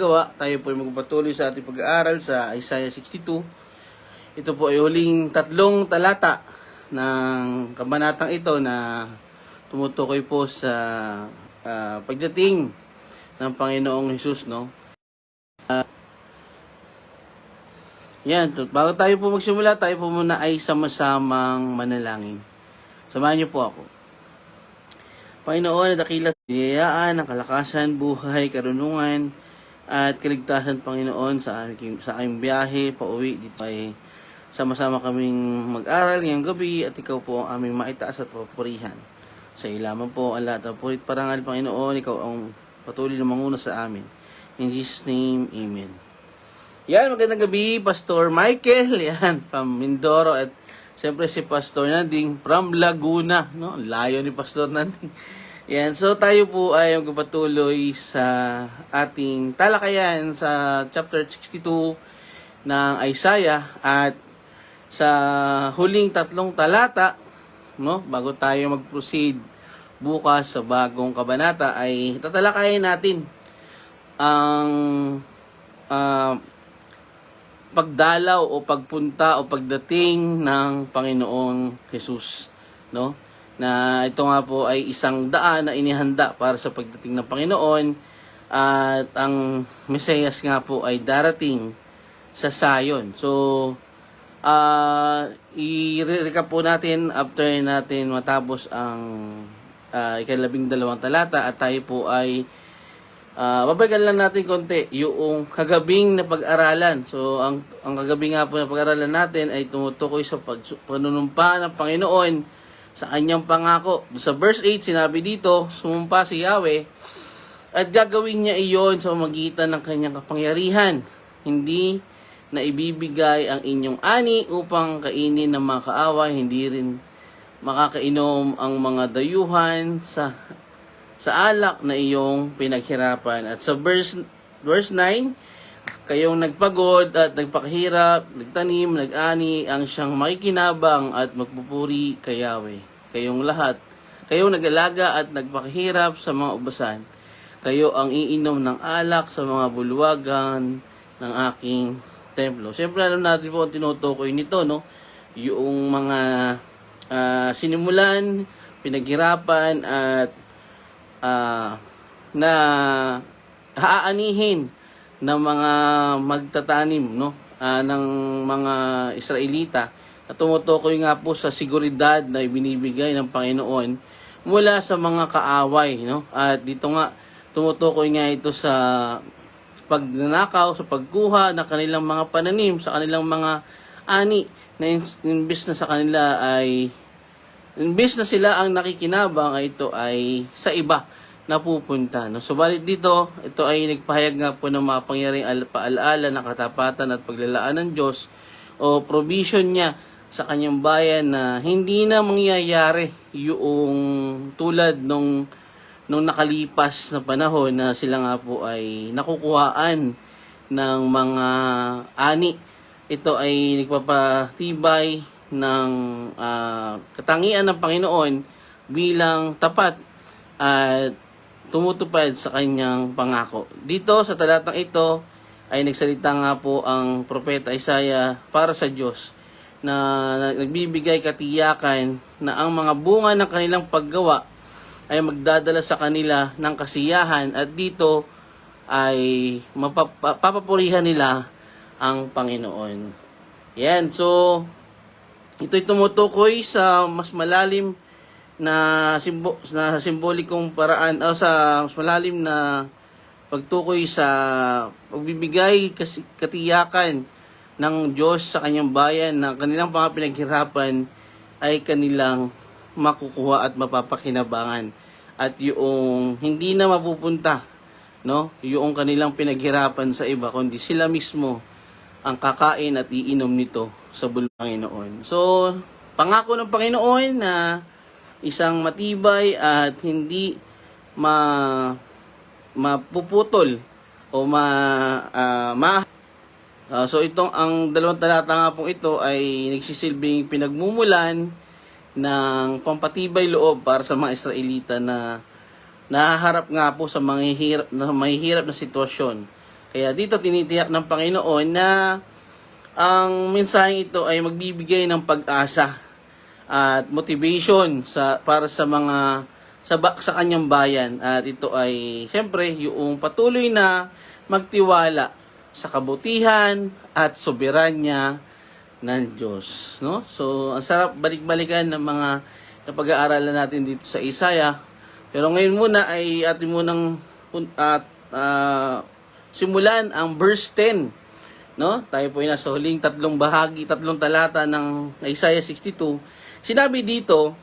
ginagawa. Tayo po ay magpatuloy sa ating pag-aaral sa Isaiah 62. Ito po ay huling 3 talata ng kabanatang ito na tumutukoy po sa pagdating ng Panginoong Hesus, no? Yan, bago tayo po magsimula, tayo po muna ay sama-samang manalangin. Samahan niyo po ako. Panginoon, dakilat biyayaan, ang kalakasan, buhay, karunungan, at kaligtasan, Panginoon, sa aming biyahe, pauwi. Dito ay sama-sama kaming mag-aral ngayong gabi at ikaw po ang aming maitaas at papurihan. Sa ilaman po ang lahat ng purit parangal, Panginoon, ikaw ang patuloy na manguna sa amin. In Jesus' name, Amen. Yan, magandang gabi, Pastor Michael, yan, from Mindoro, at siyempre si Pastor Nanding from Laguna, no? Layo ni Pastor Nanding. Yan, so tayo po ay magpatuloy sa ating talakayan sa chapter 62 ng Isaiah at sa huling 3 talata, no? Bago tayo mag-proceed bukas sa bagong kabanata ay tatalakayin natin ang pagdalaw o pagpunta o pagdating ng Panginoong Hesus, no? Na ito nga po ay isang daan na inihanda para sa pagdating ng Panginoon at ang Mesiyas nga po ay darating sa Zion. So, i-recap po natin after natin matapos ang ika-12 talata at tayo po ay babalikan lang natin konti yung kagabing na pag-aralan. So, ang kagabi nga po na pag-aralan natin ay tumutukoy sa panunumpa ng Panginoon sa kanyang pangako. Sa verse 8, sinabi dito, sumumpa si Yahweh at gagawin niya iyon sa pamamagitan ng kanyang kapangyarihan. Hindi na ibibigay ang inyong ani upang kainin ng mga kaaway, hindi rin makakainom ang mga dayuhan sa alak na iyong pinaghirapan. At sa verse 9, kayong nagpagod at nagpakahirap, nagtanim, nag-ani, ang siyang makikinabang at magpupuri kay Yahweh. Kayong lahat, kayong nag-alaga at nagpakahirap sa mga ubasan. Kayo ang iinom ng alak sa mga bulwagan ng aking templo. Siyempre, alam natin po ang tinutukoy nito, no? Yung mga sinimulan, pinaghirapan at na haanihin ng mga magtatanim, no? Ng mga Israelita na tumutukoy nga po sa seguridad na ibinibigay ng Panginoon mula sa mga kaaway, no? At dito nga tumutukoy nga ito sa pagnanakaw, sa pagkuha ng kanilang mga pananim, sa kanilang mga ani na imbes na sa kanila ay imbes na sila ang nakikinabang ay ito ay sa iba napupunta, no? Subalit dito, ito ay nagpahayag nga po ng mapangyariang paalaala ng katapatan at paglalaan ng Diyos o provision niya sa kanyang bayan na hindi na mangyayari yung tulad nung nakalipas na panahon na sila nga po ay nakukuhaan ng mga ani. Ito ay nagpapatibay ng katangian ng Panginoon bilang tapat at tumutupad sa kanyang pangako. Dito sa talatang ito ay nagsalita nga po ang propeta Isaiah para sa Diyos na nagbibigay katiyakan na ang mga bunga ng kanilang paggawa ay magdadala sa kanila ng kasiyahan at dito ay mapapapurihan nila ang Panginoon. Yan, so ito'y tumutukoy sa mas malalim na simbolikong paraan o sa mas malalim na pagtukoy sa pagbibigay katiyakan ng Diyos sa kanyang bayan na kanilang mga pinaghirapan ay kanilang makukuha at mapapakinabangan at yung hindi na mapupunta, no, yung kanilang pinaghirapan sa iba kundi sila mismo ang kakain at iinom nito sa bulong Panginoon. So, pangako ng Panginoon na isang matibay at hindi mapuputol o so itong ang 2 talata nga pong ito ay nagsisilbing pinagmumulan ng pampatibay loob para sa mga Israelita na nahaharap nga po sa mahihirap na sitwasyon Kaya dito tinitiyak ng Panginoon na ang mensaheng ito ay magbibigay ng pag-asa at motivation para sa mga sa kanyang bayan. At ito ay siyempre yung patuloy na magtiwala sa kabutihan at soberanya ng Diyos, no? So, ang sarap balik-balikan ng mga napag-aaralan natin dito sa Isaiah. Pero ngayon muna ay atin munang simulan ang verse 10, no? Tayo po ay nasa huling tatlong talata ng Isaiah 62. Sinabi dito,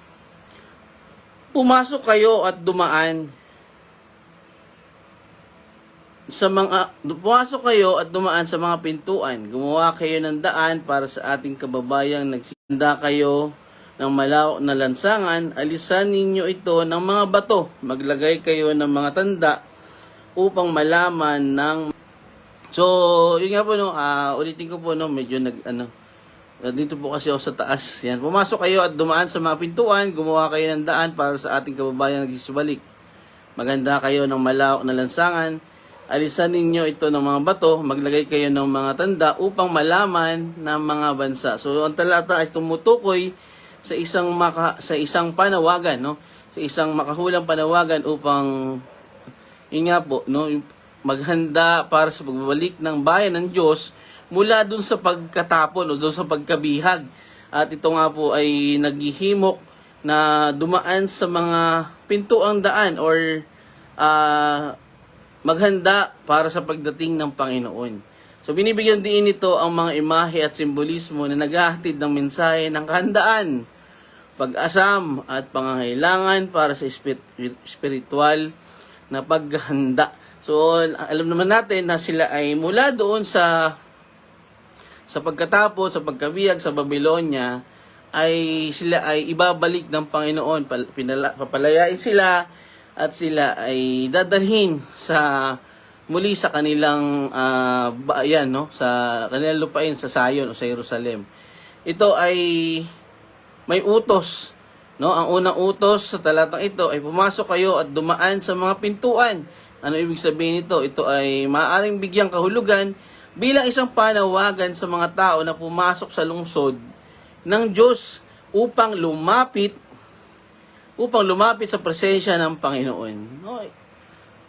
pumasok kayo at dumaan sa mga pintuan. Gumawa kayo ng daan para sa ating kababayang nagsisanda kayo ng malawak na lansangan. Alisan ninyo ito ng mga bato. Maglagay kayo ng mga tanda upang malaman ng... So, yun nga po, no, ulitin ko po, no, medyo dito po kasi ako sa taas. Yan, pumasok kayo at dumaan sa mga pintuan. Gumawa kayo ng daan para sa ating kababayang nagsisibalik. Maganda kayo ng malawak na lansangan. Alisan ninyo ito ng mga bato, maglagay kayo ng mga tanda upang malaman ng mga bansa. So, ang talata ay tumutukoy sa isang panawagan, no? Sa isang makahulang panawagan upang yun nga po, no, maghanda para sa pagbabalik ng bayan ng Diyos mula dun sa pagkatapon o dun sa pagkabihag. At ito nga po ay naghihimok na dumaan sa mga pintuang daan or maghanda para sa pagdating ng Panginoon. So binibigyan din ito ang mga imahe at simbolismo na naghahatid ng mensahe ng kahandaan, pag-asam at pangangailangan para sa spiritual na paghanda. So alam naman natin na sila ay mula doon sa pagkatapos, sa pagkabihag sa Babylonia, ay sila ay ibabalik ng Panginoon, papalayain sila at sila ay dadalhin muli sa kanilang bayan, no? Sa kanilang lupain sa Zion o sa Jerusalem. Ito ay may utos, no? Ang unang utos sa talatang ito ay pumasok kayo at dumaan sa mga pintuan. Ano ibig sabihin nito? Ito ay maaaring bigyang kahulugan bilang isang panawagan sa mga tao na pumasok sa lungsod ng Diyos upang lumapit sa presensya ng Panginoon. No?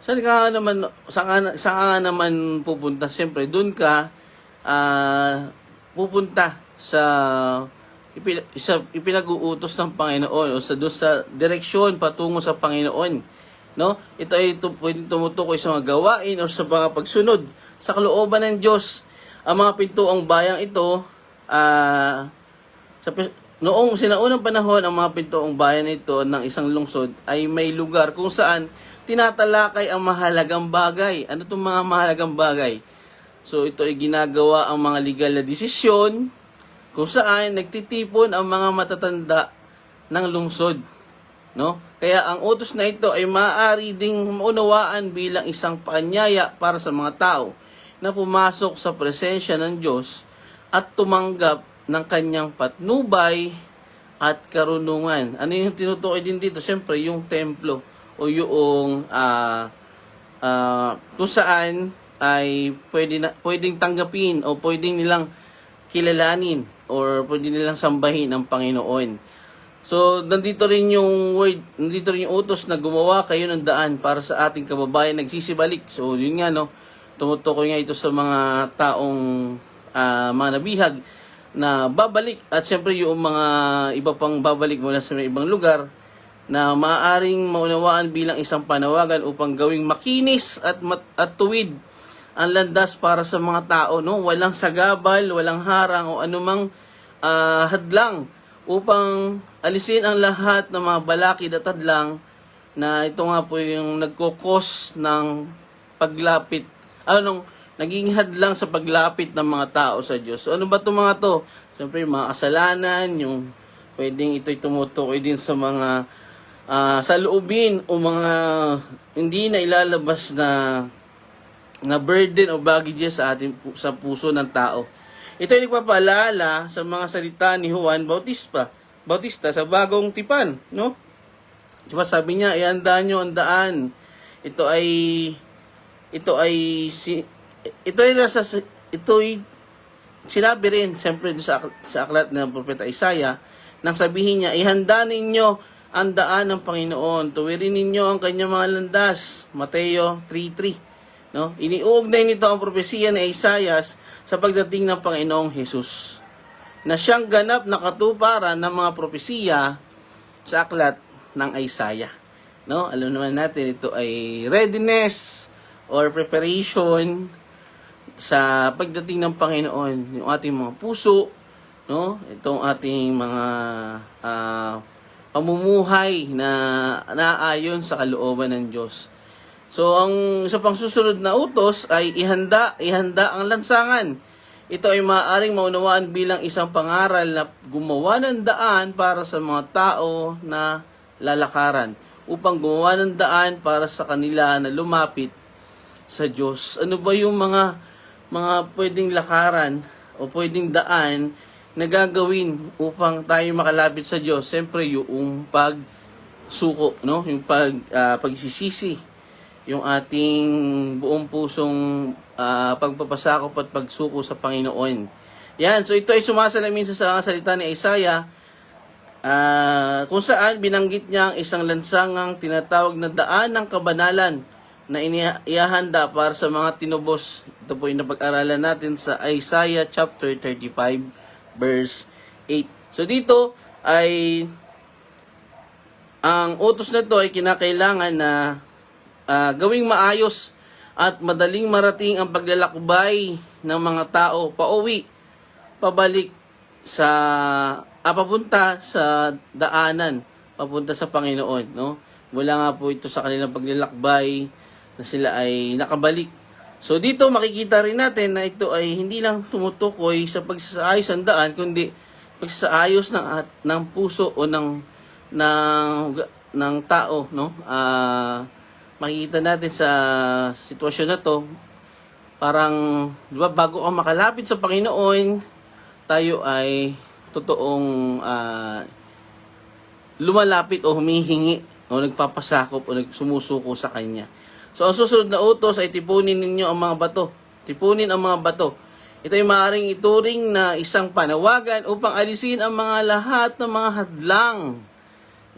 Saan ka naman pupunta? Siyempre, doon ka pupunta sa ipinag-uutos ng Panginoon o doon sa direksyon patungo sa Panginoon. No? Ito ay pwedeng tumutukoy sa mga gawain o sa mga pagsunod sa kalooban ng Diyos. Ang mga pintuang bayang ito noong sinaunang panahon, ang mga pintuang bayan ito ng isang lungsod ay may lugar kung saan tinatalakay ang mahalagang bagay. Ano itong mga mahalagang bagay? So ito ay ginagawa ang mga legal na desisyon kung saan nagtitipon ang mga matatanda ng lungsod. No? Kaya ang utos na ito ay maaari ding maunawaan bilang isang paanyaya para sa mga tao na pumasok sa presensya ng Diyos at tumanggap ng kanyang patnubay at karunungan. Ano yung tinutukoy din dito? Siyempre, yung templo o yung kung saan ay pwedeng tanggapin o pwedeng nilang kilalanin or pwedeng nilang sambahin ang Panginoon. So, nandito rin yung utos na gumawa kayo ng daan para sa ating kababayan nagsisibalik. So, yun nga, no, tumutukoy nga ito sa mga taong mga nabihag na babalik at siyempre yung mga iba pang babalik mula sa ibang lugar na maaaring maunawaan bilang isang panawagan upang gawing makinis at tuwid ang landas para sa mga tao, no? Walang sagabal, walang harang o anumang hadlang upang alisin ang lahat ng mga balakid at hadlang na ito nga po yung nagkukos ng paglapit naging hadlang sa paglapit ng mga tao sa Diyos. So, ano ba itong mga to? Siyempre, mga kasalanan, yung pwedeng ito'y tumutukoy din sa mga saloobin o mga hindi na ilalabas na burden o baggages sa puso ng tao. Ito ay nagpapaalala sa mga salita ni Juan Bautista sa bagong tipan, no? Diba sabi niya, ihanda nyo ang daan. Ito ay ito'y sinabi rin, siyempre sa aklat ng Propeta Isaiah, nang sabihin niya, ihanda ninyo ang daan ng Panginoon, tuwirin ninyo ang kanyang mga landas. Mateo 3:3. No? Iniuugnay nito ang propesiya ni Isaiah sa pagdating ng Panginoong Hesus, na siyang ganap na katuparan ng mga propesiya sa aklat ng Isaiah. No? Alam naman natin, ito ay readiness or preparation sa pagdating ng Panginoon, yung ating mga puso, no? Itong ating mga pamumuhay na naayon sa kalooban ng Diyos. So, ang isa pang susunod na utos ay ihanda ang lansangan. Ito ay maaaring maunawaan bilang isang pangaral na gumawa ng daan para sa mga tao na lalakaran, upang gumawa ng daan para sa kanila na lumapit sa Diyos. Ano ba yung mga pwedeng lakaran o pwedeng daan na gagawin upang tayo makalapit sa Diyos? Siyempre, yung pagsuko, no? Yung pagsisisi, yung ating buong pusong pagpapasakop at pagsuko sa Panginoon. Yan, so ito ay sumasalamin sa salita ni Isaiah, kung saan binanggit niya ang isang lansangang tinatawag na daan ng kabanalan na iahanda para sa mga tinubos. Ito po yung napag-aralan natin sa Isaiah chapter 35 verse 8. So dito ay ang utos na ito ay kinakailangan na gawing maayos at madaling marating ang paglalakbay ng mga tao pauwi, pabalik sa papunta sa daanan, papunta sa Panginoon, no? Mula nga po ito sa kanilang paglalakbay na sila ay nakabalik. So dito makikita rin natin na ito ay hindi lang tumutukoy sa pagsasaayos ng daan, kundi pagsasaayos ng puso o ng tao, no? Makikita natin sa sitwasyon na to, parang, di ba, bago ang makalapit sa Panginoon, tayo ay totoong lumalapit o humihingi o nagpapasakop o sumusuko sa Kanya. So, ang susunod na utos ay tipunin ninyo ang mga bato. Tipunin ang mga bato. Ito ay maaaring ituring na isang panawagan upang alisin ang mga lahat ng mga hadlang.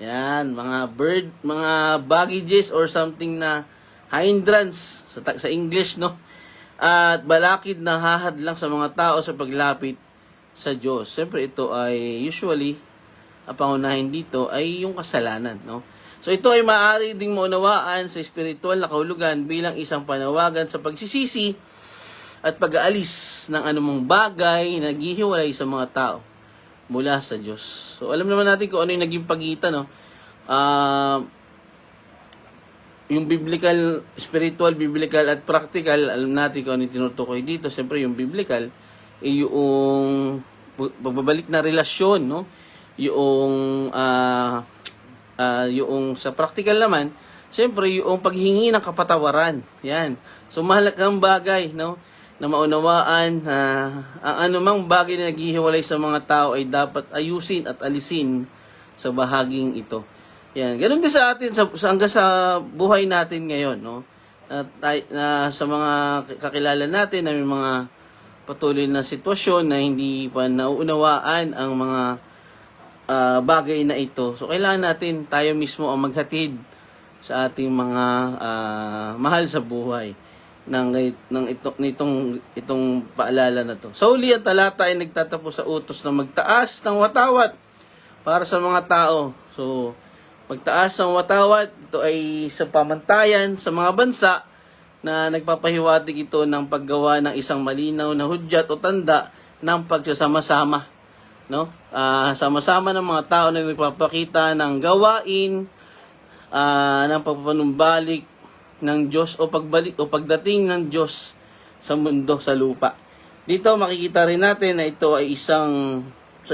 Yan, mga baggages or something na hindrance sa English, no? At balakid na hahadlang sa mga tao sa paglapit sa Diyos. Siyempre, ito ay usually, ang pangunahin dito ay yung kasalanan, no? So ito ay maaari ding maunawaan sa spiritual na kahulugan bilang isang panawagan sa pagsisisi at pag-aalis ng anumang bagay na naghihiwalay sa mga tao mula sa Diyos. So alam naman natin kung ano yung naging pagitan, no? Yung spiritual, biblical at practical, alam natin kung ano yung tinutukoy dito. Siyempre yung biblical ay yung pagbabalik na relasyon, no? Yung sa practical naman, siyempre yung paghingi ng kapatawaran. Yan. So mahalagang bagay, no, na maunawaan na ang anumang bagay na naghihiwalay sa mga tao ay dapat ayusin at alisin sa bahaging ito. Yan. Ganun din sa atin hanggang sa buhay natin ngayon, no. Sa mga kakilala natin na may mga patuloy na sitwasyon na hindi pa nauunawaan ang mga bagay na ito. So, kailangan natin tayo mismo ang maghatid sa ating mga mahal sa buhay itong paalala na to. So, uli ang talata ay nagtatapos sa utos na magtaas ng watawat para sa mga tao. So, magtaas ng watawat, ito ay sa pamantayan sa mga bansa na nagpapahiwatig ito ng paggawa ng isang malinaw na hudyat o tanda ng pagsasama-sama. No? Sama-sama ng mga tao na nagpapakita ng gawain ng pagpapanumbalik ng Diyos o pagdating ng Diyos sa mundo, sa lupa. Dito makikita rin natin na ito ay sa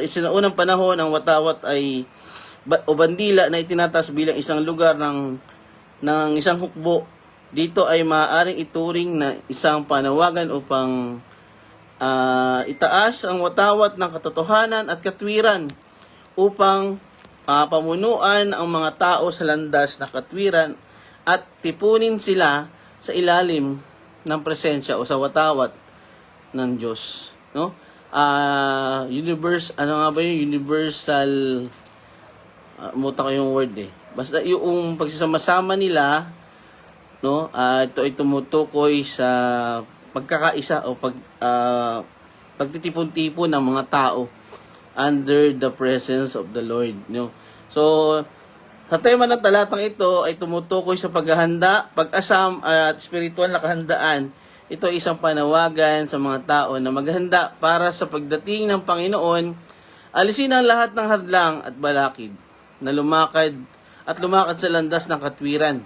isinaunang panahon, ang watawat ay bandila na itinatas bilang isang lugar ng isang hukbo. Dito ay maaaring ituring na isang panawagan upang itaas ang watawat ng katotohanan at katwiran upang pamunuan ang mga tao sa landas na katwiran at tipunin sila sa ilalim ng presensya o sa watawat ng Diyos, no? Ano nga ba yung universal, muta ko yung word eh. Basta yung pagsasama-sama nila, no? Ito ay tumutukoy sa pagkakaisa o pagtitipon-tipon ng mga tao under the presence of the Lord, no? So, sa tema ng talatang ito ay tumutukoy sa paghahanda, pag-asam at spiritual na kahandaan. Ito ay isang panawagan sa mga tao na maghanda para sa pagdating ng Panginoon, alisin ang lahat ng hadlang at balakid na lumakad sa landas ng katwiran.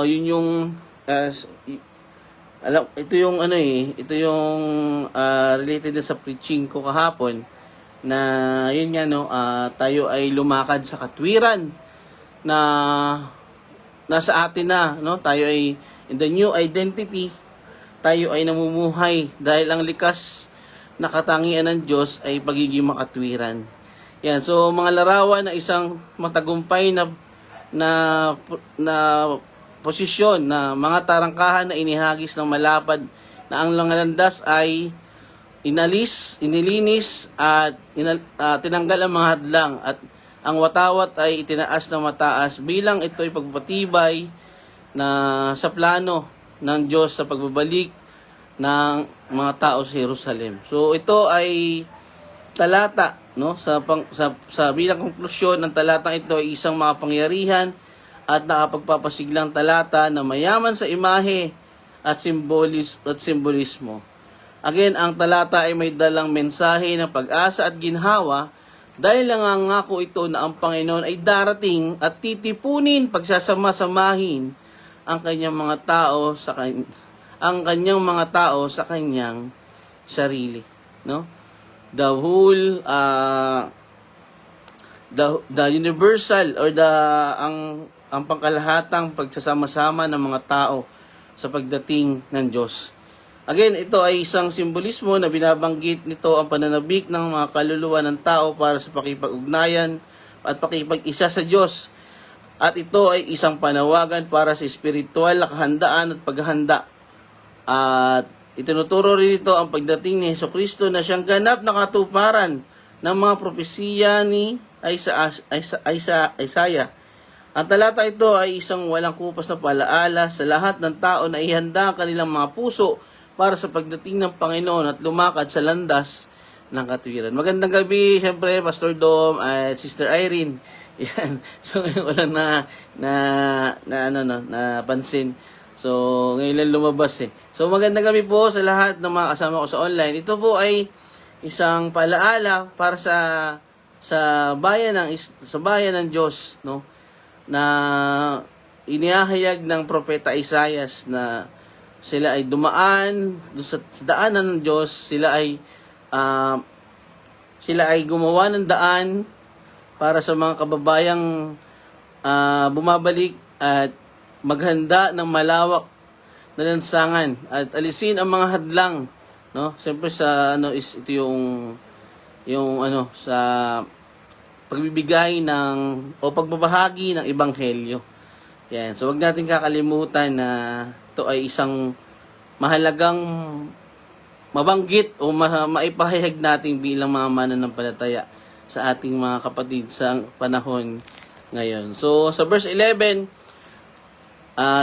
Yun yung ito yung related na sa preaching ko kahapon na yun nga, no, tayo ay lumakad sa katwiran na nasa atin na, no? Tayo ay in the new identity, tayo ay namumuhay dahil ang likas na katangian ng Diyos ay pagiging makatwiran. Yan, so mga larawan na isang matagumpay na posisyon na mga tarangkahan na inihagis ng malapad na ang langalandas ay inilinis at tinanggal ang mga hadlang at ang watawat ay itinaas na mataas bilang ito ay pagpapatibay na sa plano ng Diyos sa pagbabalik ng mga tao sa Jerusalem. So ito ay talata, no, sa bilang konklusyon ng talatang ito ay isang makapangyarihan at nakapagpapasiglang talata na mayaman sa imahe at simbolismo. Again, ang talata ay may dalang mensahe ng pag-asa at ginhawa dahil nangangako ito na ang Panginoon ay darating at titipunin, pagsasama-samahin ang kanyang mga tao sa kanyang sarili, no? The whole the universal or ang pangkalahatang pagsasama-sama ng mga tao sa pagdating ng Diyos. Again, ito ay isang simbolismo na binabanggit nito ang pananabik ng mga kaluluwa ng tao para sa pakipag-ugnayan at pakipag-isa sa Diyos. At ito ay isang panawagan para sa espiritual na kahandaan at paghahanda. At itinuturo rin ito ang pagdating ni Jesucristo na siyang ganap na katuparan ng mga propesiya ni Isaiah. Ang talata ito ay isang walang kupas na palaala sa lahat ng tao na ihanda ang kanilang mga puso para sa pagdating ng Panginoon at lumakad sa landas ng katwiran. Magandang gabi, siyempre, Pastor Dom at Sister Irene. Yan. So, ngayon ko lang napansin. So, ngayon lang lumabas eh. So, magandang gabi po sa lahat ng mga kasama ko sa online. Ito po ay isang palaala para sa bayan ng Diyos, no? Na inihahayag ng propeta Isaias na sila ay dumaan sa daanan ng Diyos, sila ay gumawa ng daan para sa mga kababayang bumabalik at maghanda ng malawak na lansangan at alisin ang mga hadlang, no? Siyempre ito yung sa pagbibigay o pagbabahagi ng ebanghelyo. Yan. So wag natin kakalimutan na ito ay isang mahalagang mabanggit o maipahayag natin bilang mga mananampalataya sa ating mga kapatid sa panahon ngayon. So sa verse 11,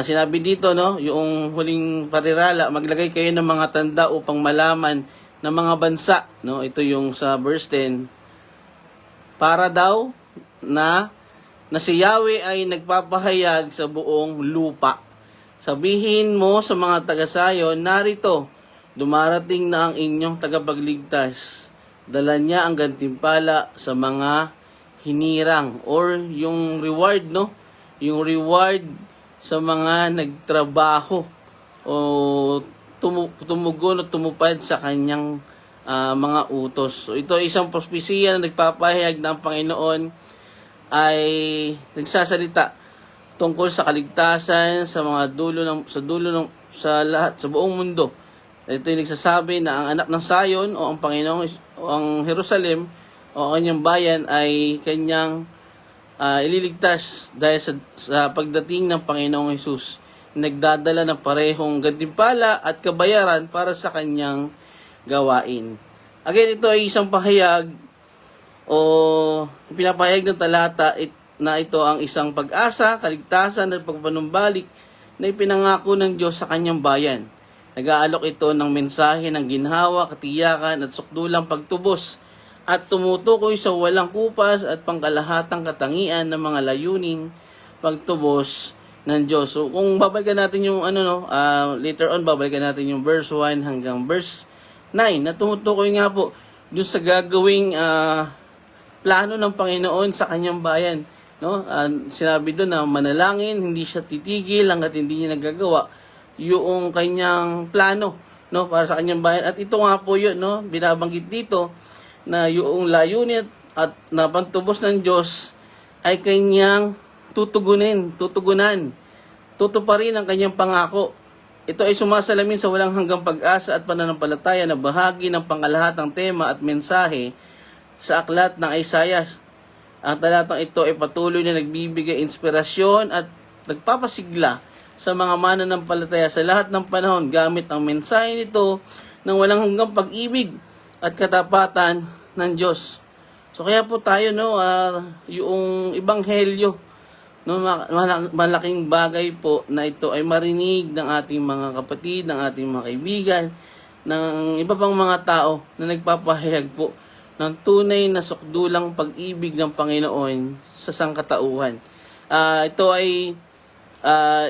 sinabi dito, no, yung huling parirala, maglagay kayo ng mga tanda upang malaman ng mga bansa, no? Ito yung sa verse 10, para daw na si Yahweh ay nagpapahayag sa buong lupa. Sabihin mo sa mga taga-Sayon, narito, dumarating na ang inyong tagapagligtas. Dala niya ang gantimpala sa mga hinirang or yung reward, no? Yung reward sa mga nagtrabaho o tumugon o tumupad sa kanyang mga utos. So ito ay isang propesiya na nagpapahayag na ang Panginoon ay nagsasalita tungkol sa kaligtasan sa lahat sa buong mundo. Ito ay nagsasabi na ang anak ng Sayon o ang Panginoon o ang Jerusalem o ang kanyang bayan ay kanyang ililigtas dahil sa pagdating ng Panginoong Hesus. nagdadala ng parehong gantimpala at kabayaran para sa kanyang gawain. Again, ito ay isang pahayag o pinapahayag ng talata na ito ang isang pag-asa, kaligtasan at pagpanumbalik na ipinangako ng Diyos sa kanyang bayan. Nag-aalok ito ng mensahe ng ginhawa, katiyakan at sukdulang pagtubos at tumutukoy sa walang kupas at pangkalahatang katangian ng mga layuning pagtubos ng Diyos. So kung babalikan natin yung later on babalikan natin yung verse 1 hanggang verse 9 na tumutukoy nga po dun sa gagawing plano ng Panginoon sa kanyang bayan. No? Sinabi doon na manalangin, hindi siya titigil hangga't hindi niya nagagawa yung kanyang plano, no, para sa kanyang bayan. At ito nga po yun, no, binabanggit dito na yung layunin at napantubos ng Diyos ay kanyang tutugunan, tutuparin ang kanyang pangako. Ito ay sumasalamin sa walang hanggang pag-asa at pananampalataya na bahagi ng pangalahatang tema at mensahe sa aklat ng Isaiah. Ang talatang ito ay patuloy na nagbibigay inspirasyon at nagpapasigla sa mga mananampalataya sa lahat ng panahon gamit ang mensahe nito ng walang hanggang pag-ibig at katapatan ng Diyos. So kaya po tayo, no, yung ebanghelyo, no, malaking bagay po na ito ay marinig ng ating mga kapatid, ng ating mga kaibigan, ng iba pang mga tao na nagpapahayag po ng tunay na sukdulang pag-ibig ng Panginoon sa sangkatauhan. Ito ay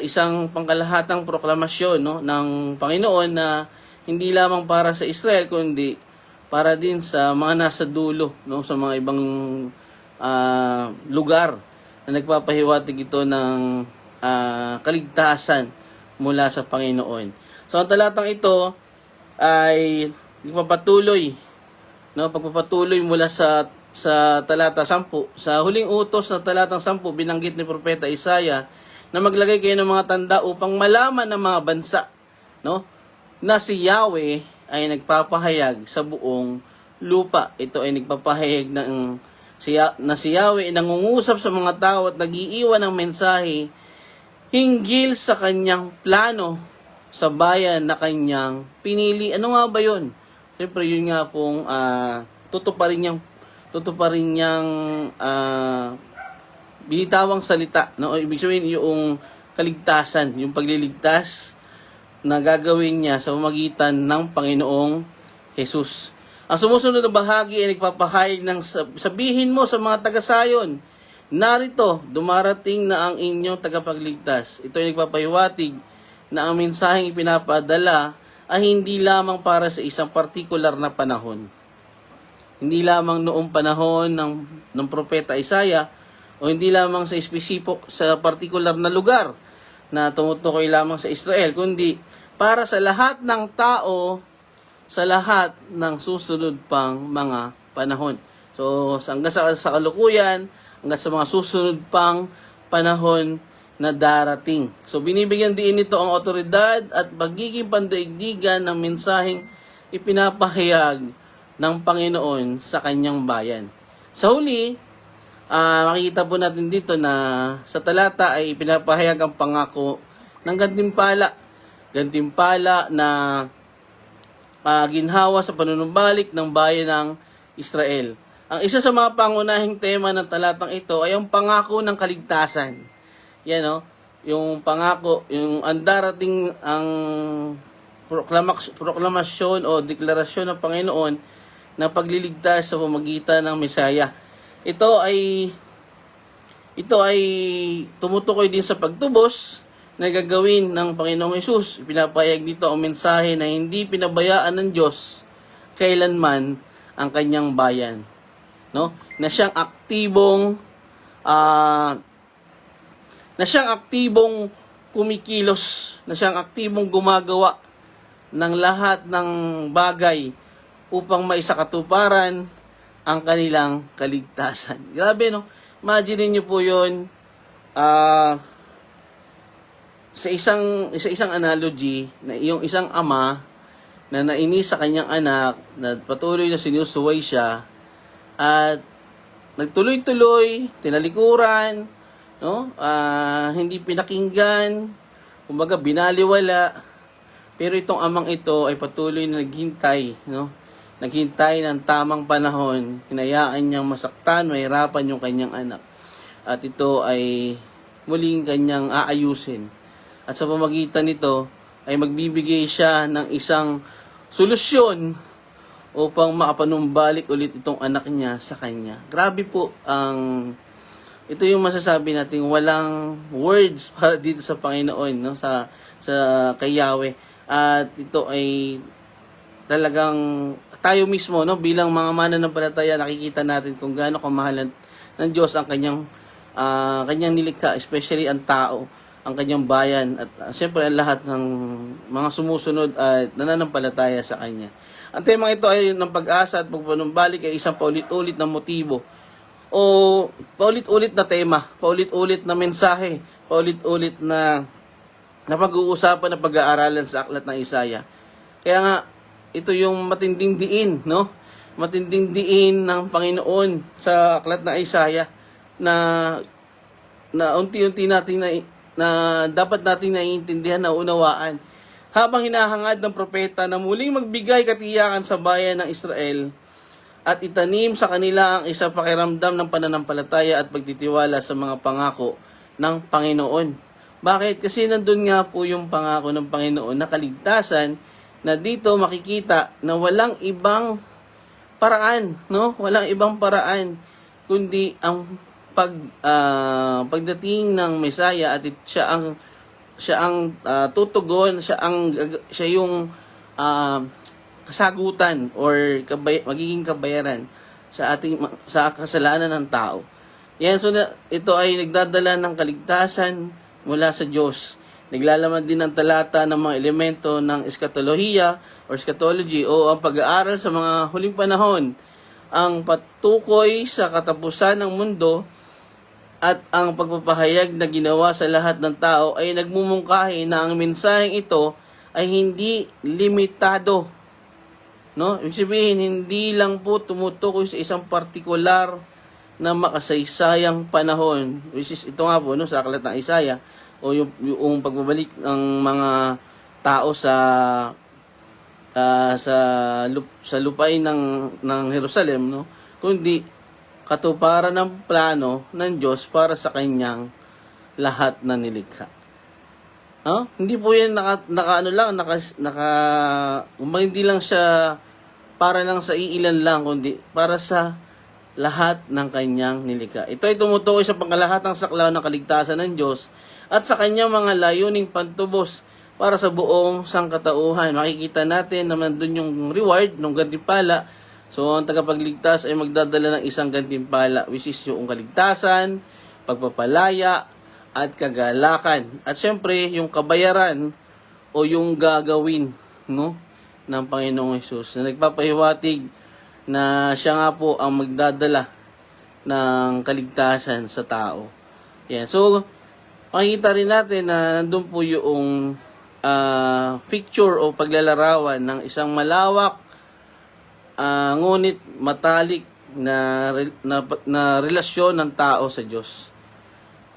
isang pangkalahatang proklamasyon, no, ng Panginoon na hindi lamang para sa Israel kundi para din sa mga nasa dulo, no, sa mga ibang lugar na nagpapahiwatig ito ng kaligtasan mula sa Panginoon. So ang talatang ito ay pagpapatuloy mula sa talata 10. Sa huling utos na talatang 10, binanggit ni Propeta Isaiah na maglagay kayo ng mga tanda upang malaman ng mga bansa, no, na si Yahweh ay nagpapahayag sa buong lupa. Ito ay nagpapahayag na si Yahweh ay nangungusap sa mga tao at nag-iiwan ng mensahe hinggil sa kanyang plano sa bayan na kanyang pinili. Ano nga ba yun? Siyempre, yun nga pong tutuparin niyang binitawang salita, no? Ibig sabihin yung kaligtasan, yung pagliligtas na gagawin niya sa pamamagitan ng Panginoong Jesus. Ang sumusunod na bahagi ay nagpapahayag ng sabihin mo sa mga taga-Sayon, narito, dumarating na ang inyong tagapagligtas. Ito ay nagpapahiwatig na ang mensaheng ipinapadala ay hindi lamang para sa isang partikular na panahon. Hindi lamang noong panahon ng propeta Isaiah, o hindi lamang sa partikular na lugar na tumutukoy lamang sa Israel, kundi para sa lahat ng tao, sa lahat ng susunod pang mga panahon. So, hanggang sa kalukuyan, hanggang sa mga susunod pang panahon na darating. So, binibigyan din nito ang otoridad at pagiging pandaigdigan ng mensaheng ipinapahayag ng Panginoon sa kanyang bayan. Sa huli, makikita po natin dito na sa talata ay pinapahayag ang pangako ng gantimpala na ginhawa sa panunumbalik ng bayan ng Israel. Ang isa sa mga pangunahing tema ng talatang ito ay ang pangako ng kaligtasan. Yan, no? Yung pangako, yung andarating ang proklamasyon o deklarasyon ng Panginoon na pagliligtas sa pamamagitan ng Mesaya. Ito ay tumutukoy din sa pagtubos na gagawin ng Panginoong Hesus. Pinapahayag dito ang mensahe na hindi pinabayaan ng Diyos kailanman ang kanyang bayan, no? Na siyang aktibong kumikilos, na siyang aktibong gumagawa ng lahat ng bagay upang maisakatuparan ang kanilang kaligtasan. Grabe, no? Imagine niyo po 'yon sa isang analogy na yung isang ama na nainis sa kanyang anak, na patuloy na sinusuway siya at nagtuloy-tuloy, tinalikuran, no? Hindi pinakinggan, kumbaga binaliwala. Pero itong amang ito ay patuloy na naghintay, no? Naghintay ng tamang panahon, hinayaan niyang masaktan, mahirapan yung kanyang anak. At ito ay muling kanyang aayusin. At sa pamagitan nito ay magbibigay siya ng isang solusyon upang makapanumbalik ulit itong anak niya sa kanya. Grabe po ito yung masasabi natin, walang words para dito sa Panginoon, no? Sa kay Yahweh. At ito ay talagang tayo mismo, no, bilang mga mananampalataya, nakikita natin kung gaano kamahalan ng Diyos ang kanyang nilikha, especially ang tao, ang kanyang bayan, at siyempre ang lahat ng mga sumusunod at nananampalataya sa kanya. Ang temang ito ay ng pag-asa at pagpanumbalik ay isang paulit-ulit na motibo o paulit-ulit na tema, paulit-ulit na mensahe, paulit-ulit na pag-uusapan na pag-aaralan sa aklat ng Isaiah. Kaya nga, ito yung matinding diin, no? Matinding diin ng Panginoon sa aklat ng Isaiah na unti-unti natin na dapat natin naiintindihan na unawaan. Habang hinahangad ng propeta na muling magbigay katiyakan sa bayan ng Israel at itanim sa kanila ang isang pakiramdam ng pananampalataya at pagtitiwala sa mga pangako ng Panginoon. Bakit? Kasi nandun nga po yung pangako ng Panginoon na kaligtasan, na dito makikita na walang ibang paraan, no? Walang ibang paraan kundi ang pagdating ng Messiah, at siya ang tutugon, siya yung kasagutan or magiging kabayaran sa kasalanan ng tao. Yan, so ito ay nagdadala ng kaligtasan mula sa Diyos. Naglalaman din ng talata ng mga elemento ng eskatolohiya or eschatology o ang pag-aaral sa mga huling panahon, ang patukoy sa katapusan ng mundo at ang pagpapahayag na ginawa sa lahat ng tao ay nagmumungkahi na ang mensaheng ito ay hindi limitado. No? Ibig sabihin, hindi lang po tumutukoy sa isang partikular na makasaysayang panahon, which is ito nga po, no, sa aklat ng Isaiah, o yung pagbabalik ng mga tao sa lupain ng Jerusalem, no, kundi katuparan ng plano ng Diyos para sa kanyang lahat na nilikha. Hindi po yan hindi lang siya para lang sa iilan lang, kundi para sa lahat ng kanyang nilikha. Ito ay tumutukoy sa pangkalahatang saklaw ng kaligtasan ng Diyos at sa kanyang mga layuning pantubos para sa buong sangkatauhan. Makikita natin na nandun yung reward ng gantimpala. So, ang tagapagligtas ay magdadala ng isang gantimpala, which is yung kaligtasan, pagpapalaya, at kagalakan. At syempre, yung kabayaran o yung gagawin, no, ng Panginoong Hesus na nagpapahiwatig na siya nga po ang magdadala ng kaligtasan sa tao. Yan. So, makikita rin natin na nandun po yung picture o paglalarawan ng isang malawak ngunit matalik na relasyon ng tao sa Diyos.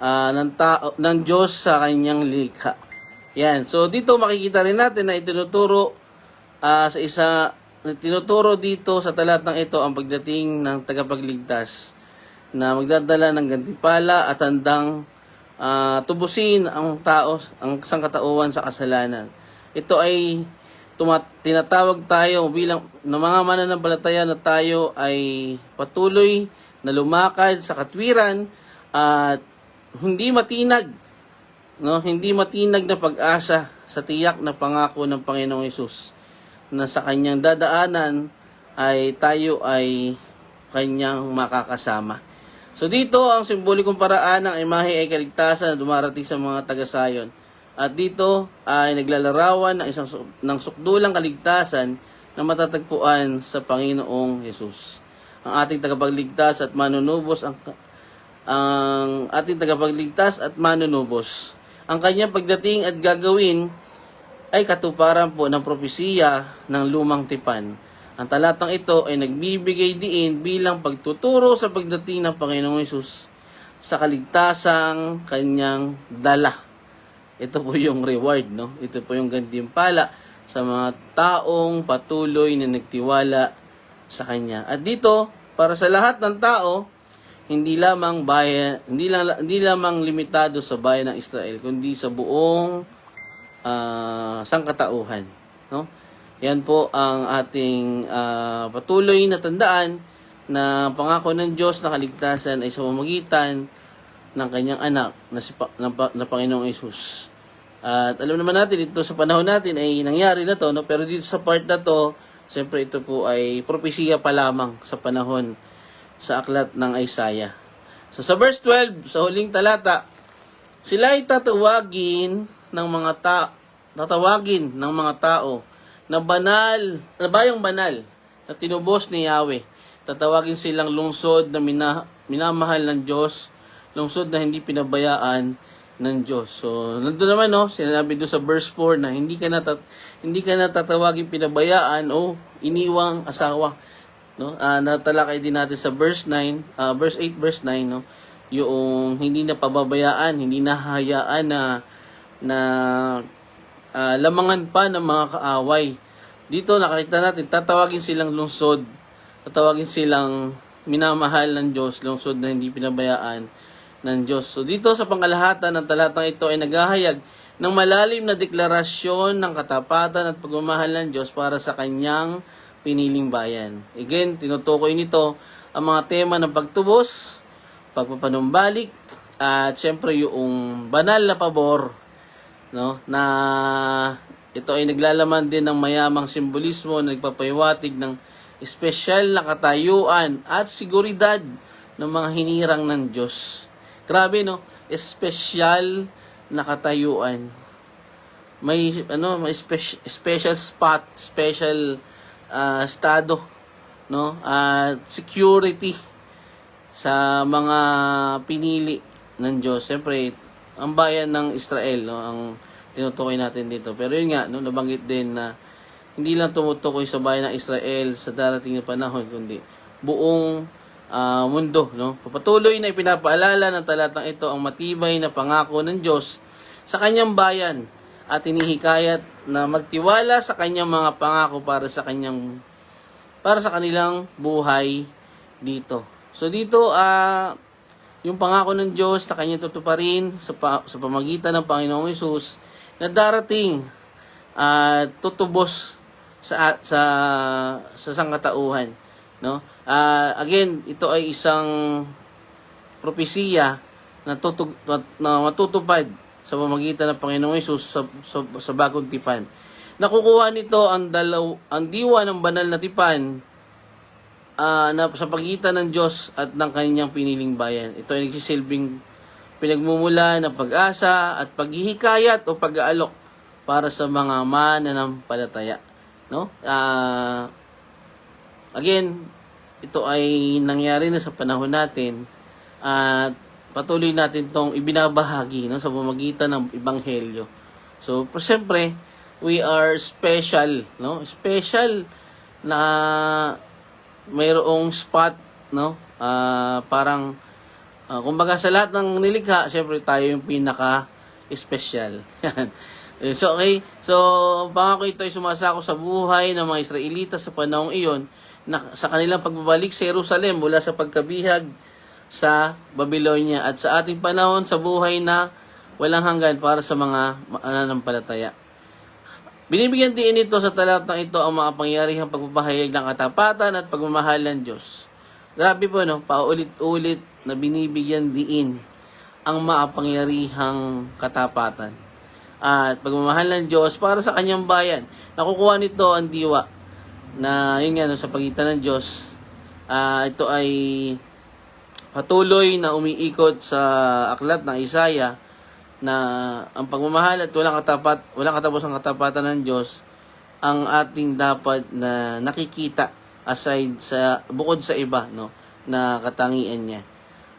Ng Diyos sa kanyang likha. Yan. So, dito makikita rin natin na tinuturo dito sa talatang ito ang pagdating ng tagapagligtas na magdadala ng gantimpala at handang tubusin ang tao, ang sangkatauhan sa kasalanan. Ito ay tinatawag tayo bilang ng mga mananampalataya na tayo ay patuloy na lumakad sa katwiran at hindi matinag na pag-asa sa tiyak na pangako ng Panginoong Hesus, na sa kanyang dadaanan ay tayo ay kanyang makakasama. So dito ang simbolikong paraan ng imahe ay kaligtasan na dumarating sa mga taga-Sayon. At dito ay naglalarawan ng sukdulang kaligtasan na matatagpuan sa Panginoong Hesus. Ang ating tagapagligtas at manunubos ang ating tagapagligtas at manunubos. Ang kanyang pagdating at gagawin ay katuparan po ng propesiya ng lumang tipan. Ang talatang ito ay nagbibigay diin bilang pagtuturo sa pagdating ng Panginoong Hesus sa kaligtasang kanyang dala. ito po yung reward, no? Ito po yung gantimpala sa mga taong patuloy na nagtiwala sa Kanya. At dito, para sa lahat ng tao, hindi lamang limitado sa bayan ng Israel, kundi sa buong sangkatauhan, no? Yan po ang ating patuloy na tandaan na pangako ng Diyos na kaligtasan ay sa pamamagitan ng kanyang anak na Panginoong Hesus. At alam naman natin, ito sa panahon natin ay nangyari na to, no? Pero dito sa part na to, siyempre ito po ay propesiya pa lamang sa panahon sa aklat ng Isaiah. So sa verse 12, sa huling talata, sila ay tatawagin ng mga tao na banal, na bayang banal, na tinubos ni Yahweh. Tatawagin silang lungsod na minamahal ng Diyos, lungsod na hindi pinabayaan ng Diyos. So, nandun naman, no, sinabi doon sa verse 4 na hindi ka na tatawagin pinabayaan o iniwang asawa, no? Natalakay din natin sa verse 9, verse 8, verse 9, no? Yung hindi na pababayaan, hindi na hahayaan na lamangan pa ng mga kaaway. Dito nakita natin, tatawagin silang lungsod, tatawagin silang minamahal ng Diyos, lungsod na hindi pinabayaan ng Diyos. So dito sa pangkalahatan ng talatang ito ay naghahayag ng malalim na deklarasyon ng katapatan at pagmamahal ng Diyos para sa kanyang piniling bayan. Again, tinutukoy nito ang mga tema ng pagtubos, pagpapanumbalik, at syempre yung banal na pabor, no, na ito ay naglalaman din ng mayamang simbolismo na nagpapahiwatig ng espesyal na katayuan at seguridad ng mga hinirang ng Diyos. Grabe, no? Espesyal na katayuan. May special spot, special estado, no? Security sa mga pinili ng Diyos. Siyempre, ang bayan ng Israel, no, ang tinutukoy natin dito. Pero yun nga, no, nabanggit din na hindi lang tumutukoy sa bayan ng Israel sa darating na panahon, kundi buong mundo, no? Patuloy na ipinapaalala ng talatang ito ang matibay na pangako ng Diyos sa kanyang bayan at hinihikayat na magtiwala sa kanyang mga pangako para sa kanilang buhay dito. So dito yung pangako ng Diyos na kanya tutuparin sa pamagitan ng Panginoong Hesus na darating at tutubos sa sangkatauhan, no? Again, ito ay isang propesiya na matutupad sa pamamagitan ng Panginoong Hesus sa bagong tipan. Nakukuha nito ang diwa ng banal na tipan na sa pagitan ng Diyos at ng kanyang piniling bayan. Ito ay nagsisilbing pinagmumula ng pag-asa at paghihikayat o pag-aalok para sa mga mananampalataya, no? Again, ito ay nangyari na sa panahon natin at patuloy natin tong ibinabahagi, no, sa pamamagitan ng ebanghelyo. So, siyempre, we are special, no? Special na mayroong spot, no? Parang kumbaga sa lahat ng nilikha, siyempre tayo yung pinaka-special. So, okay. So, pangako ito ay sumasako sa buhay ng mga Israelita sa panahong iyon na sa kanilang pagbabalik sa Jerusalem mula sa pagkabihag sa Babylonia at sa ating panahon sa buhay na walang hanggan para sa mga mananampalataya. Binibigyan din ito sa talatang ito ang mga pangyarihang pagpapahayag ng katapatan at pagmamahal ng Diyos. Grabe po, no? Paulit-ulit na binibigyan din ang maapangyarihang katapatan at pagmamahal ng Diyos para sa kanyang bayan. Nakukuha nito ang diwa na yun nga, no, sa pagitan ng Diyos. Ito ay patuloy na umiikot sa aklat ng Isaiah na ang pagmamahal at walang katapos ang katapatan ng Diyos ang ating dapat na nakikita aside sa bukod sa iba, no, na katangian niya.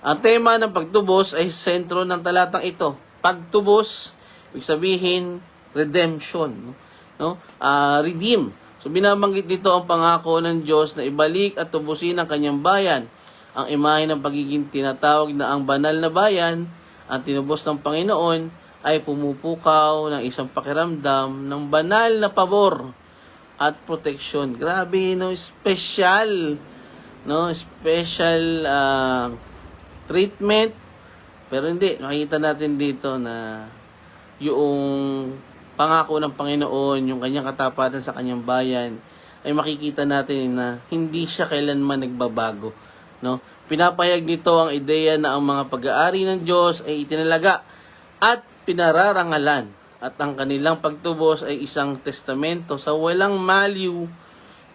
Ang tema ng pagtubos ay sentro ng talatang ito. Pagtubos, ibig sabihin redemption, no? Redeem. So binabanggit dito ang pangako ng Diyos na ibalik at tubusin ang kanyang bayan. Ang imahe ng pagiging tinatawag na ang banal na bayan, ang tinubos ng Panginoon, ay pumupukaw ng isang pakiramdam ng banal na pabor at proteksyon. Grabe, no? Special, no? Special treatment. Pero hindi, nakikita natin dito na yung pangako ng Panginoon, yung kanyang katapatan sa kanyang bayan, ay makikita natin na hindi siya kailanman nagbabago, no? Pinapahayag nito ang ideya na ang mga pag-aari ng Diyos ay itinalaga at pinararangalan at ang kanilang pagtubos ay isang testamento sa walang maliw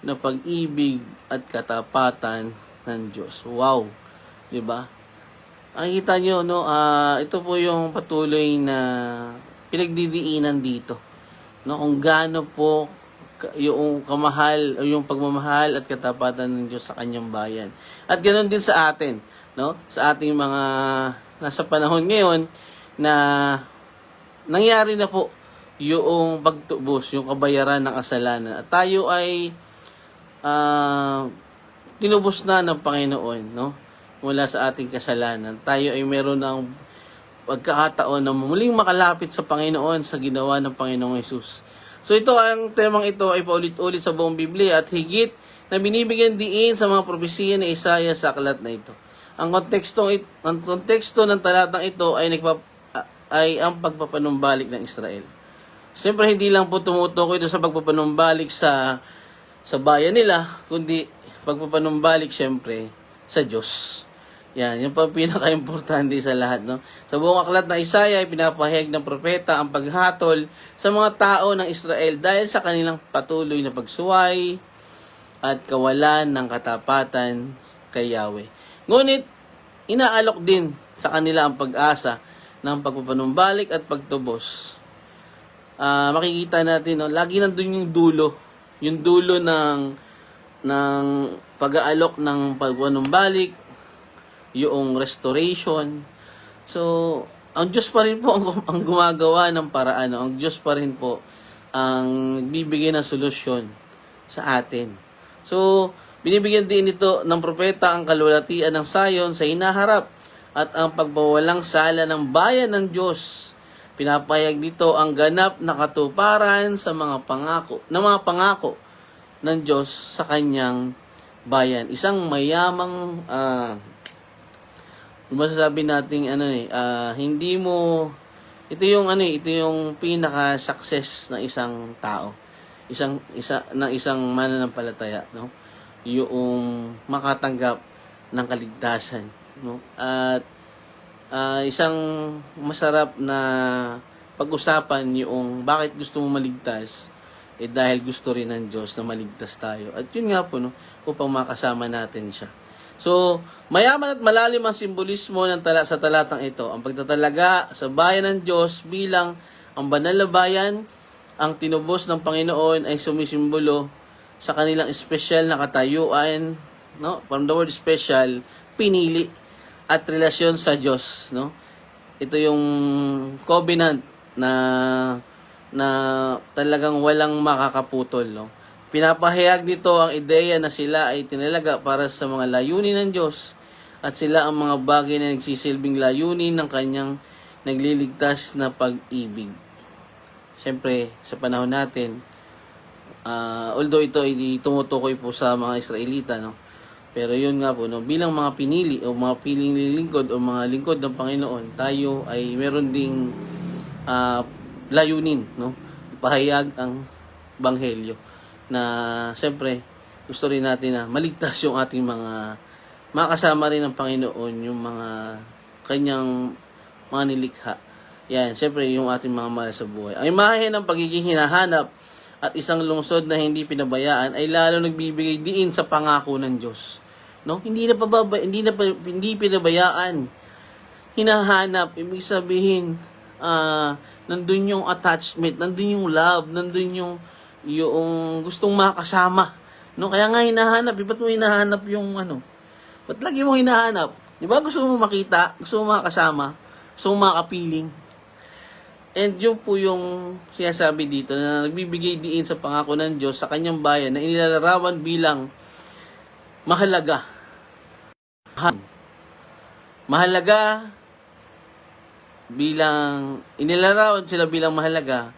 na pag-ibig at katapatan ng Diyos. Wow! 'Di ba? Nakikita nyo, no? Ito po yung patuloy na pinagdidiinan dito, no? Kung gaano po yung kamahal o yung pagmamahal at katapatan ng Diyos sa kanyang bayan. At ganoon din sa atin, no? Sa ating mga nasa panahon ngayon na nangyari na po yung pagtubos, yung kabayaran ng kasalanan. At tayo ay tinubos na ng Panginoon, no? Mula sa ating kasalanan. Tayo ay meron ng pagkakataon na muling makalapit sa Panginoon sa ginawa ng Panginoong Hesus. So ito, ang temang ito ay paulit-ulit sa buong Biblia at higit na binibigyan diin sa mga propesiya ni Isaiah sa aklat na ito. Ang konteksto ng talatang ito ay ang pagpapanumbalik ng Israel. Siyempre, hindi lang po tumutukoy ito sa pagpapanumbalik sa bayan nila, kundi pagpapanumbalik siyempre sa Diyos. Yan, yung pa pinaka-importante sa lahat, no? Sa buong aklat na Isaiah ay pinapahayag ng propeta ang paghatol sa mga tao ng Israel dahil sa kanilang patuloy na pagsuway at kawalan ng katapatan kay Yahweh. Ngunit, inaalok din sa kanila ang pag-asa ng pagpapanumbalik at pagtubos. Makikita natin, no? Lagi nandun yung dulo ng pag-aalok ng pagpapanumbalik, yung restoration. So, ang Diyos pa rin po ang gumagawa ng paraan. Ang Diyos pa rin po ang bibigyan ng solusyon sa atin. So, binibigyan din ito ng propeta ang kalulatian ng Sayon sa hinaharap at ang pagbawalang sala ng bayan ng Diyos. Pinapahayag dito ang ganap na katuparan sa mga pangako ng Diyos sa kanyang bayan. Isang mayamang masasabi nating hindi mo ito yung pinaka-success ng isang tao. Isang mananampalataya, no? Yung makatanggap ng kaligtasan, no? At isang masarap na pag-usapan yung bakit gusto mo maligtas dahil gusto rin ng Diyos na maligtas tayo. At yun nga po, no, upang makasama natin siya. So, mayaman at malalim ang simbolismo sa talatang ito. Ang pagtatalaga sa bayan ng Diyos bilang ang banal na bayan, ang tinubos ng Panginoon ay sumisimbolo sa kanilang espesyal na katayuan, no? From the word special, pinili at relasyon sa Diyos, no? Ito yung covenant na talagang walang makakaputol, no? Pinapahayag nito ang ideya na sila ay tinalaga para sa mga layunin ng Diyos at sila ang mga bagay na nagsisilbing layunin ng kanyang nagliligtas na pag-ibig. Siyempre, sa panahon natin, although ito ay tumutukoy po sa mga Israelita, no? Pero yun nga po, no? Bilang mga pinili o mga piling lingkod o mga lingkod ng Panginoon, tayo ay meron ding layunin, no? Ipahayag ang Banghelyo na siyempre gusto rin natin na maligtas yung ating mga makasama rin ng Panginoon, yung mga kanyang mga nilikha. Yan, siyempre yung ating mga mahal sa buhay. Ang imahe ng pagiging hinahanap at isang lungsod na hindi pinabayaan ay lalo nagbibigay diin sa pangako ng Diyos. No? Hindi pinabayaan. Hinahanap, ibig sabihin, nandun yung attachment, nandun yung love, nandun yung gustong makasama. No, kaya nga hinahanap, ba't mo hinahanap yung Ba't lagi mo hinahanap? Di ba gusto mo makita, gusto mo makasama, gusto mo makapiling. And yun po yung sinasabi dito na nagbibigay diin sa pangako ng Diyos sa kanyang bayan na inilalarawan bilang mahalaga. Mahalaga inilarawan sila bilang mahalaga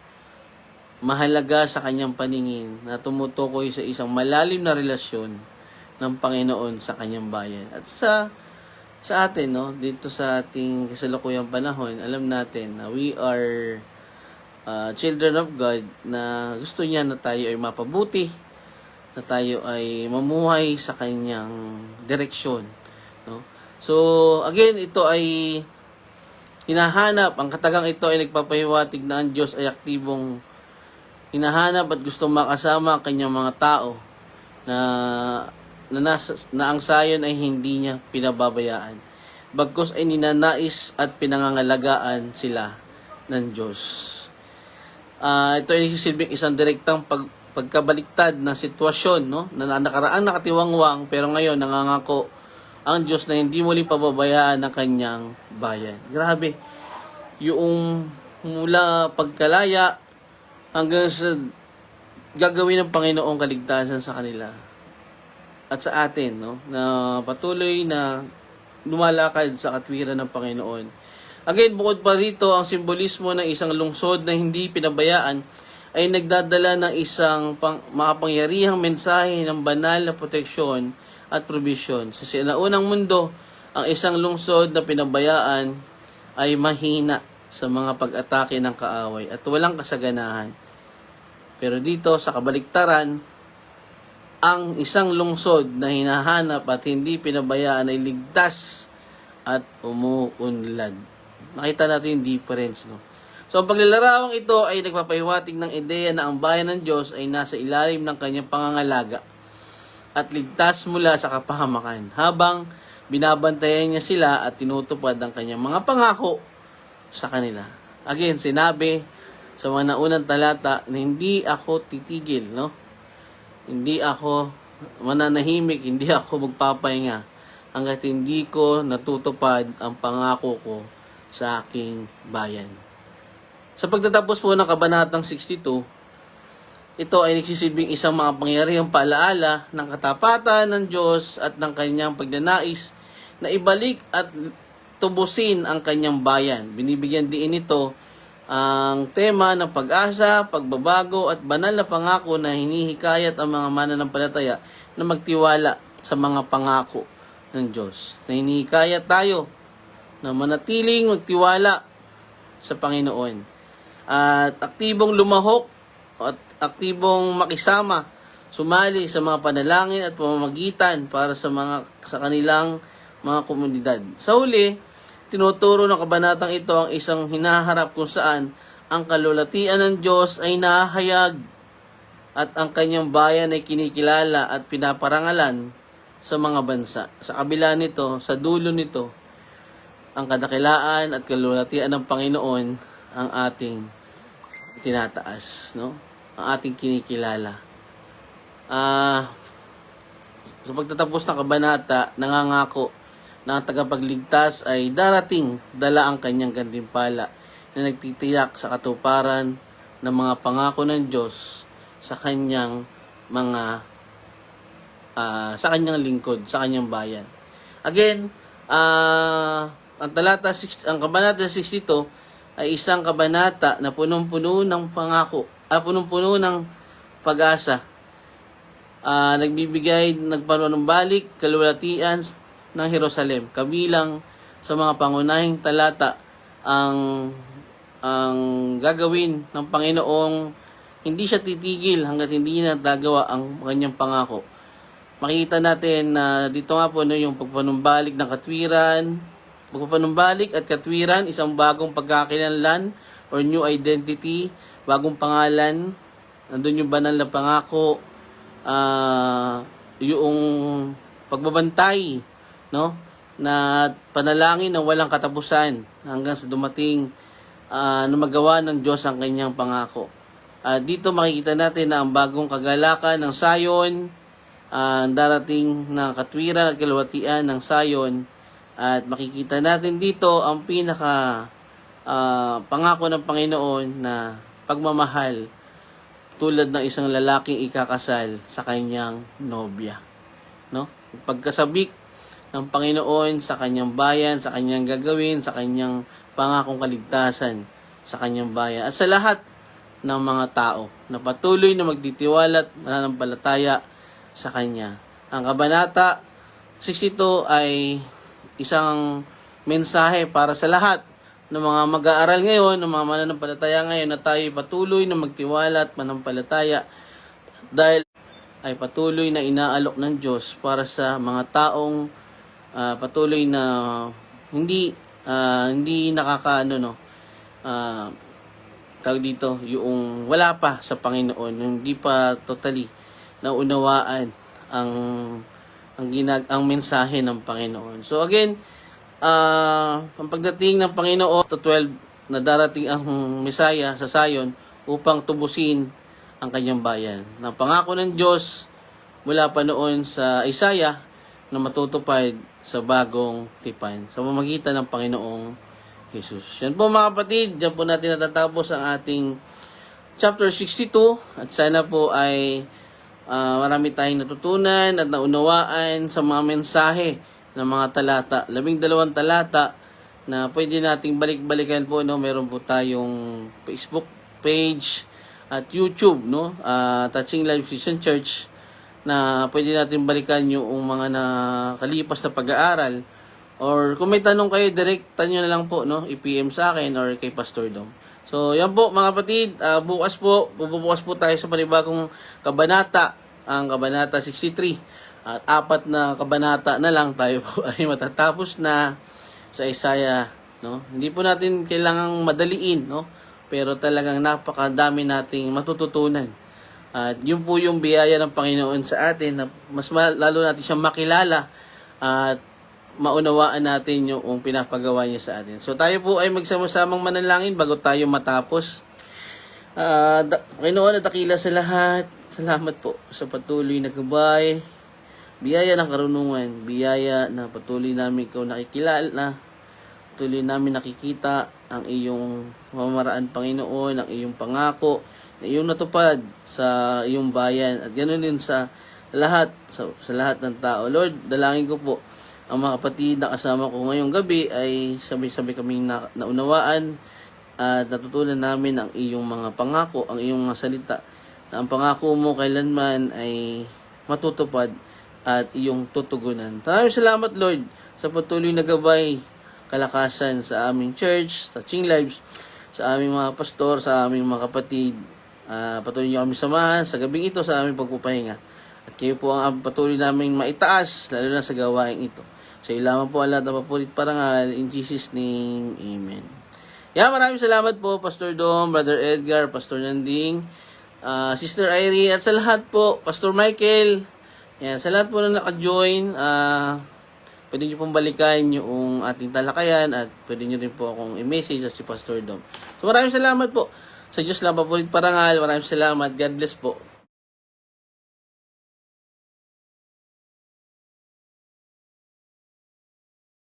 sa kanyang paningin na tumutukoy sa isang malalim na relasyon ng Panginoon sa kanyang bayan. At sa atin, no, dito sa ating kasalukuyang panahon, alam natin na we are children of God, na gusto niya na tayo ay mapabuti, na tayo ay mamuhay sa kanyang direksyon, no? So, again, ito ay hinahanap, ang katagang ito ay nagpapahiwatig na ang Diyos ay aktibong hinahanap at gustong makasama ang kanyang mga tao na ang sayon ay hindi niya pinababayaan. Bagkus ay ninanais at pinangangalagaan sila ng Diyos. Ito ay nagsisilbing isang direktang pagkabaliktad na sitwasyon, no? Na nakaraang nakatiwangwang, pero ngayon nangangako ang Diyos na hindi muling pababayaan ng kanyang bayan. Grabe. Yung mula pagkalaya hanggang sa gagawin ng Panginoong kaligtasan sa kanila at sa atin, no, na patuloy na lumalakad sa katwiran ng Panginoon. Again, bukod pa rito, ang simbolismo ng isang lungsod na hindi pinabayaan ay nagdadala ng isang makapangyarihang mensahe ng banal na proteksyon at provision. Sa sinaunang mundo, ang isang lungsod na pinabayaan ay mahina sa mga pag-atake ng kaaway at walang kasaganahan. Pero dito sa kabaliktaran, ang isang lungsod na hinahanap at hindi pinabayaan ay ligtas at umuunlad. Nakita natin yung difference, no? So, ang paglalarawang ito ay nagpapahiwatig ng ideya na ang bayan ng Diyos ay nasa ilalim ng kanyang pangangalaga at ligtas mula sa kapahamakan, habang binabantayan niya sila at tinutupad ang kanyang mga pangako sa kanila. Again, sinabi sa mga naunang talata na hindi ako titigil, no? Hindi ako mananahimik, hindi ako magpapahinga hanggat hindi ko natutupad ang pangako ko sa aking bayan. Sa pagtatapos po ng Kabanatang 62, ito ay nagsisilbing isang makapangyarihang paalaala ng katapatan ng Diyos at ng kanyang pagnanais na ibalik at tubusin ang kanyang bayan. Binibigyan din ito ang tema ng pag-asa, pagbabago at banal na pangako na hinihikayat ang mga mananampalataya na magtiwala sa mga pangako ng Diyos. Na hinihikayat tayo na manatiling magtiwala sa Panginoon at aktibong lumahok at aktibong makisama, sumali sa mga panalangin at pamamagitan para sa kanilang mga komunidad. Sa huli, tinuturo ng kabanatang ito ang isang hinaharap kung saan ang kalulatian ng Diyos ay nahayag at ang kanyang bayan ay kinikilala at pinaparangalan sa mga bansa. Sa kabila nito, sa dulo nito, ang kadakilaan at kalulatian ng Panginoon ang ating tinataas, no? Ang ating kinikilala. Sa pagtatapos ng kabanata, nangangako na ang tagapagligtas ay darating dala ang kanyang gantimpala na nagtitiyak sa katuparan ng mga pangako ng Diyos sa kanyang sa kanyang lingkod, sa kanyang bayan. Again, ang kabanata 62 ay isang kabanata na punong-puno ng pangako, punong-puno ng pag-asa. Nagpanumbalik kalulatian ng Jerusalem, kabilang sa mga pangunahing talata ang gagawin ng Panginoong hindi siya titigil hanggat hindi niya natagawa ang kanyang pangako. Makita natin na dito nga po yung pagpanumbalik ng katwiran, pagpapanumbalik at katwiran, isang bagong pagkakakilanlan or new identity, bagong pangalan, nandun yung banal na pangako, yung pagbabantay, no, na panalangin na walang katapusan hanggang sa dumating na magawa ng Diyos ang kanyang pangako. Dito makikita natin na ang bagong kagalakan ng Sayon, darating na katwiran at kalawatian ng Sayon, at makikita natin dito ang pinaka pangako ng Panginoon na pagmamahal tulad ng isang lalaking ikakasal sa kanyang nobya, no? Pagkasabik ng Panginoon sa kanyang bayan, sa kanyang gagawin, sa kanyang pangakong kaligtasan sa kanyang bayan at sa lahat ng mga tao na patuloy na magtitiwala at mananampalataya sa kanya. Ang Kabanata 62 ay isang mensahe para sa lahat ng mga mag-aaral ngayon, ng mga mananampalataya ngayon, na tayo patuloy na magtiwala at manampalataya dahil ay patuloy na inaalok ng Diyos para sa mga taong patuloy na hindi nakakaano tawag dito, yung wala pa sa Panginoon, hindi pa totally naunawaan ang mensahe ng Panginoon. So again, ang pagdating ng Panginoon to 12 na darating ang Mesaya sa Zion upang tubusin ang kanyang bayan. Ng pangako ng Diyos mula pa noon sa Isaiah na matutupad sa bagong tipan sa pamamagitan ng Panginoong Jesus. Yan po mga kapatid, diyan po natin natatapos ang ating chapter 62 at sana po ay marami tayong natutunan at naunawaan sa mga mensahe ng mga talata. 12 talata na pwede nating balik-balikan po, no? Meron po tayong Facebook page at YouTube, no? Touching Life Christian Church na pwede natin balikan yung mga nakalipas na pag-aaral. Or kung may tanong kayo, direktan nyo na lang po, no? I-PM sa akin or kay Pastor Dom. So, yan po mga kapatid. Bukas po tayo sa panibagong kabanata, ang Kabanata 63. At 4 na kabanata na lang tayo po ay matatapos na sa Isaiah, no? Hindi po natin kailangang madaliin, no? Pero talagang napakadami nating matututunan. At yun po yung biyaya ng Panginoon sa atin na mas lalo natin siyang makilala at maunawaan natin yung pinapagawa niya sa atin. So tayo po ay magsama-samang manalangin bago tayo matapos. Panginoon at dakila sa lahat, salamat po sa patuloy na gabay, biyaya ng karunungan, biyaya na patuloy namin ikaw nakikilala, patuloy namin nakikita ang iyong pamamaraan, Panginoon, ang iyong pangako na iyong natupad sa iyong bayan at ganoon din sa lahat, sa lahat ng tao. Lord, dalangin ko po ang mga kapatid na kasama ko ngayong gabi ay sabay-sabay kaming naunawaan at natutunan namin ang iyong mga pangako, ang iyong mga salita, na ang pangako mo kailanman ay matutupad at iyong tutugunan. Maraming salamat, Lord, sa patuloy na gabay, kalakasan sa aming church, sa Touching Lives, sa aming mga pastor, sa aming mga kapatid. Patuloy niyo kami samahan sa gabing ito sa aming pagpupahinga. At kayo po ang patuloy namin maitaas, lalo na sa gawain ito. Sa iyo lamang po ang lahat ng papulit parangal. In Jesus' name, Amen. Maraming salamat po, Pastor Dom, Brother Edgar, Pastor Nanding, Sister Irie, at sa lahat po, Pastor Michael. Sa lahat po na naka-join, pwede nyo pong balikan yung ating talakayan at pwede nyo rin po akong i-message at si Pastor Dom. So maraming salamat po. Sa Diyos lang papulit parangal. Maraming salamat. God bless po.